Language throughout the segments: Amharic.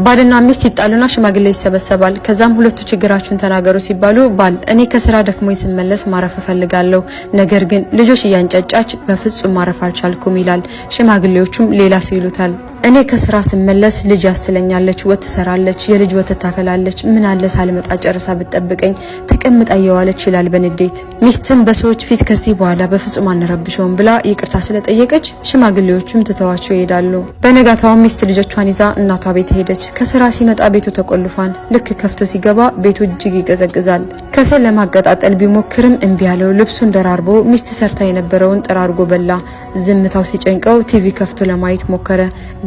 ባልና ሚስት ይጣሉና ሽማግሌ ይሰበሰባል። ከዛም ሁለቱ ችግራችሁን ተናገሩ ሲባሉ ባል እኔ ከስራ ደክሞኝ ስመለስ ማረፍ ፈልጋለሁ፣ ነገር ግን ልጆች እያንጫጫች በፍጹም ማረፍ አልቻልኩም ይላል። ሽማግሌዎቹም ሌላ ሰው ይሉታል። እኔ ከስራ ስመለስ ልጅ ያስተለኛለች፣ ወጥ ትሰራለች፣ የልጅ ወተት ታፈላለች፣ ምን አለ ሳልመጣ ጨርሳ ብትጠብቀኝ ተቀምጣ የዋለች ይላል በንዴት። ሚስትም በሰዎች ፊት ከዚህ በኋላ በፍጹም አንረብሽውም ብላ ይቅርታ ስለጠየቀች ሽማግሌዎቹም ትተዋቸው ይሄዳሉ። በነጋታው ሚስት ልጆቿን ይዛ እናቷ ቤት ሄደች። ከስራ ሲመጣ ቤቱ ተቆልፏል። ልክ ከፍቶ ሲገባ ቤቱ እጅግ ይቀዘቅዛል። ከሰል ለማቀጣጠል ቢሞክርም እምቢ ያለው ልብሱን ደራርቦ ሚስት ሰርታ የነበረውን ጠራርጎ በላ። ዝምታው ሲጨንቀው ቲቪ ከፍቶ ለማየት ሞከረ።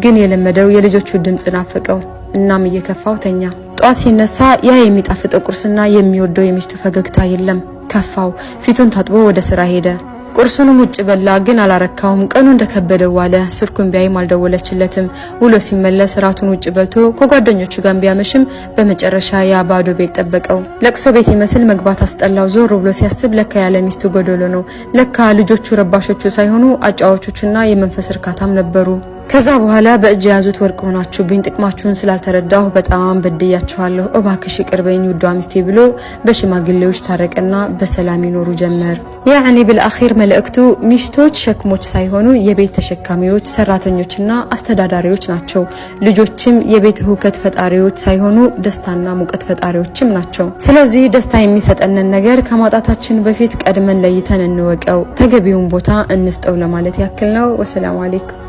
ግን የለመደው የልጆቹ ድምጽ ናፈቀው። እናም እየከፋው ተኛ። ጧት ሲነሳ ያ የሚጣፍጠው ቁርስና የሚወደው የሚስቱ ፈገግታ የለም። ከፋው። ፊቱን ታጥቦ ወደ ስራ ሄደ። ቁርሱንም ውጭ በላ፣ ግን አላረካውም። ቀኑ እንደከበደው ዋለ። ስልኩን ቢያይም አልደወለችለትም። ውሎ ሲመለስ ራቱን ውጭ በልቶ ከጓደኞቹ ጋር ቢያመሽም በመጨረሻ ያ ባዶ ቤት ጠበቀው። ለቅሶ ቤት ይመስል መግባት አስጠላው። ዞር ብሎ ሲያስብ ለካ ያለ ሚስቱ ጎዶሎ ነው። ለካ ልጆቹ ረባሾቹ ሳይሆኑ አጫዋቾቹና የመንፈስ እርካታም ነበሩ። ከዛ በኋላ በእጅ ያዙት ወርቅ ሆናችሁብኝ፣ ጥቅማችሁን ስላልተረዳሁ በጣም በድያችኋለሁ፣ እባክሽ ይቅር በይኝ ውዷ ሚስቴ ብሎ በሽማግሌዎች ታረቀና በሰላም ይኖሩ ጀመር። ያኒ بالአኺር መልእክቱ ሚስቶች ሸክሞች ሳይሆኑ የቤት ተሸካሚዎች፣ ሰራተኞችና አስተዳዳሪዎች ናቸው። ልጆችም የቤት ሁከት ፈጣሪዎች ሳይሆኑ ደስታና ሙቀት ፈጣሪዎችም ናቸው። ስለዚህ ደስታ የሚሰጠንን ነገር ከማጣታችን በፊት ቀድመን ለይተን እንወቀው፣ ተገቢውን ቦታ እንስጠው ለማለት ያክል ነው። ወሰላሙ አለይኩም።